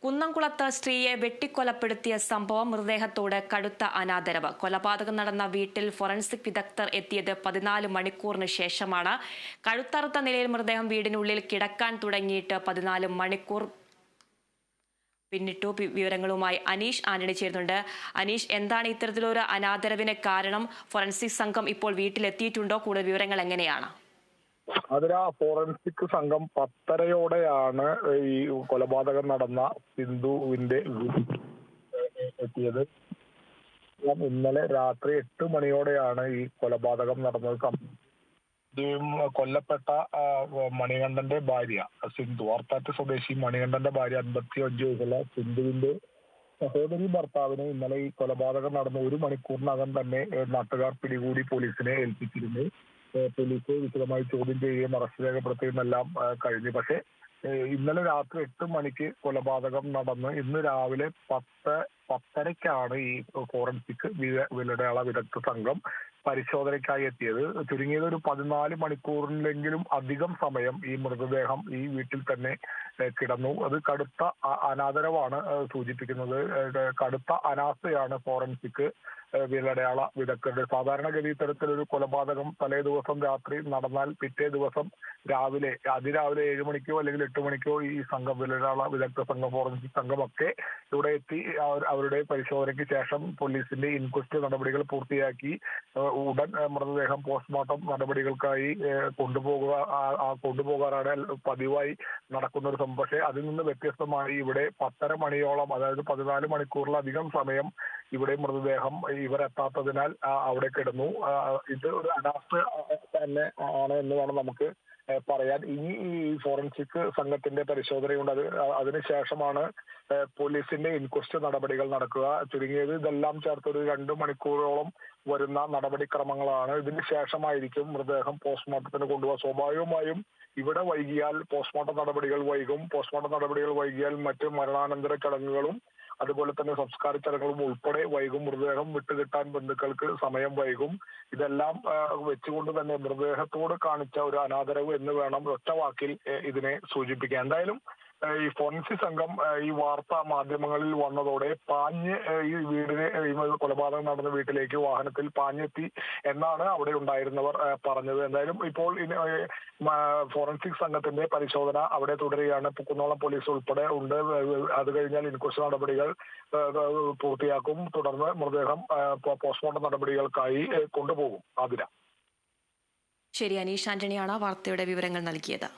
കുന്നംകുളത്ത് സ്ത്രീയെ വെട്ടിക്കൊലപ്പെടുത്തിയ സംഭവം മൃതദേഹത്തോട് കടുത്ത അനാദരവ്. കൊലപാതകം നടന്ന വീട്ടിൽ ഫോറൻസിക് വിദഗ്ധർ എത്തിയത് 14 മണിക്കൂറിന് ശേഷമാണ്. കഴുത്തറുത്ത നിലയിൽ മൃതദേഹം വീടിനുള്ളിൽ കിടക്കാൻ തുടങ്ങിയിട്ട് 14 മണിക്കൂർ പിന്നിട്ടു. വിവരങ്ങളുമായി അനീഷ് ആന്റണി ചേരുന്നുണ്ട്. അനീഷ്, എന്താണ് ഇത്തരത്തിലൊരു അനാദരവിന് കാരണം? ഫോറൻസിക് സംഘം ഇപ്പോൾ വീട്ടിലെത്തിയിട്ടുണ്ടോ? കൂടുതൽ വിവരങ്ങൾ എങ്ങനെയാണ്? ഫോറൻസിക് സംഘം 10:30-യോടെയാണ് ഈ കൊലപാതകം നടന്ന സിന്ധുവിന്റെ എത്തിയത്. ഇന്നലെ രാത്രി 8 മണിയോടെയാണ് ഈ കൊലപാതകം നടന്നത്. കൊല്ലപ്പെട്ട മണികണ്ഠന്റെ ഭാര്യ സിന്ധു, ആർത്താറ്റ് സ്വദേശി മണികണ്ഠന്റെ ഭാര്യ 55 വയസ്സുള്ള സിന്ധുവിന്റെ സഹോദരി ഭർത്താവിനെ ഇന്നലെ ഈ കൊലപാതകം നടന്ന 1 മണിക്കൂറിനകം തന്നെ നാട്ടുകാർ പിടികൂടി പോലീസിനെ ഏൽപ്പിച്ചിരുന്നു. പോലീസ് വിശദമായി ചോദ്യം ചെയ്യുകയും അറസ്റ്റ് രേഖപ്പെടുത്തുകയും എല്ലാം കഴിഞ്ഞു. പക്ഷേ ഇന്നലെ രാത്രി 8 മണിക്ക് കൊലപാതകം നടന്ന് ഇന്ന് രാവിലെ 10:30-ക്കാണ് ഈ ഫോറൻസിക് വിരലടയാള വിദഗ്ധ സംഘം പരിശോധനയ്ക്കായി എത്തിയത്. ചുരുങ്ങിയത് ഒരു 14 മണിക്കൂറിലെങ്കിലും അധികം സമയം ഈ മൃതദേഹം ഈ വീട്ടിൽ തന്നെ കിടന്നു. അത് കടുത്ത അനാദരവാണ് സൂചിപ്പിക്കുന്നത്. കടുത്ത അനാസ്ഥയാണ് ഫോറൻസിക് വിരലടയാള വിദഗ്ധരുടെ. സാധാരണഗതി ഇത്തരത്തിലൊരു കൊലപാതകം തലേ ദിവസം രാത്രി നടന്നാൽ പിറ്റേ ദിവസം അതിരാവിലെ 7 മണിക്കോ അല്ലെങ്കിൽ 8 മണിക്കോ ഈ സംഘം, വിരലടയാള വിദഗ്ധ സംഘം, ഫോറൻസിക് സംഘമൊക്കെ ഇവിടെ എത്തി അവരുടെ പരിശോധനയ്ക്ക് ശേഷം പോലീസിന്റെ ഇൻക്വസ്റ്റ് നടപടികൾ പൂർത്തിയാക്കി ഉടൻ മൃതദേഹം പോസ്റ്റ്മോർട്ടം നടപടികൾക്കായി കൊണ്ടുപോകാനാണ് പതിവായി നടക്കുന്ന ഒരു സംഭവം. പക്ഷേ അതിൽ നിന്ന് വ്യത്യസ്തമായി ഇവിടെ 10:30 മണിയോളം, അതായത് 14 മണിക്കൂറിലധികം സമയം ഇവിടെ മൃതദേഹം ഇവരെത്താത്തതിനാൽ അവിടെ കിടന്നു. ഇത് ഒരു അനാസ്ഥ തന്നെ ആണ് എന്ന് വേണം നമുക്ക് പറയാൻ. ഇനി ഈ ഫോറൻസിക് സംഘത്തിന്റെ പരിശോധനയുണ്ട്. അതിനുശേഷമാണ് പോലീസിന്റെ ഇൻക്വസ്റ്റ് നടപടികൾ നടക്കുക. ചുരുങ്ങിയത് ഇതെല്ലാം ചേർത്ത് ഒരു 2 മണിക്കൂറോളം വരുന്ന നടപടിക്രമങ്ങളാണ്. ഇതിന് ശേഷമായിരിക്കും മൃതദേഹം പോസ്റ്റ്മോർട്ടത്തിന് കൊണ്ടുപോകുക. സ്വാഭാവികമായും ഇവിടെ വൈകിയാൽ പോസ്റ്റ്മോർട്ടം നടപടികൾ വൈകും. പോസ്റ്റ്മോർട്ടം നടപടികൾ വൈകിയാൽ മറ്റ് മരണാനന്തര ചടങ്ങുകളും അതുപോലെ തന്നെ സംസ്കാര ചടങ്ങുകളും ഉൾപ്പെടെ വൈകും. മൃതദേഹം വിട്ടുകിട്ടാൻ ബന്ധുക്കൾക്ക് സമയം വൈകും. ഇതെല്ലാം വെച്ചുകൊണ്ട് തന്നെ മൃതദേഹത്തോട് കാണിച്ച ഒരു അനാദരവ് എന്ന് വേണം ഒറ്റ വാക്കിൽ ഇതിനെ സൂചിപ്പിക്കാൻ. എന്തായാലും ഈ ഫോറൻസിക് സംഘം ഈ വാർത്ത മാധ്യമങ്ങളിൽ വന്നതോടെ പാഞ്ഞ് ഈ വീടിനെ, കൊലപാതകം നടന്ന വീട്ടിലേക്ക് വാഹനത്തിൽ പാഞ്ഞെത്തി എന്നാണ് അവിടെ ഉണ്ടായിരുന്നവർ പറഞ്ഞത്. എന്തായാലും ഇപ്പോൾ ഫോറൻസിക് സംഘത്തിന്റെ പരിശോധന അവിടെ തുടരുകയാണ്. കുന്നോളം പോലീസ് ഉൾപ്പെടെ ഉണ്ട്. അത് കഴിഞ്ഞാൽ ഇൻക്വസ്റ്റ് നടപടികൾ പൂർത്തിയാക്കും. തുടർന്ന് മൃതദേഹം പോസ്റ്റ്മോർട്ടം നടപടികൾക്കായി കൊണ്ടുപോകും. ശരി, അനീഷ് ആന്റണിയാണ് വാർത്തയുടെ വിവരങ്ങൾ നൽകിയത്.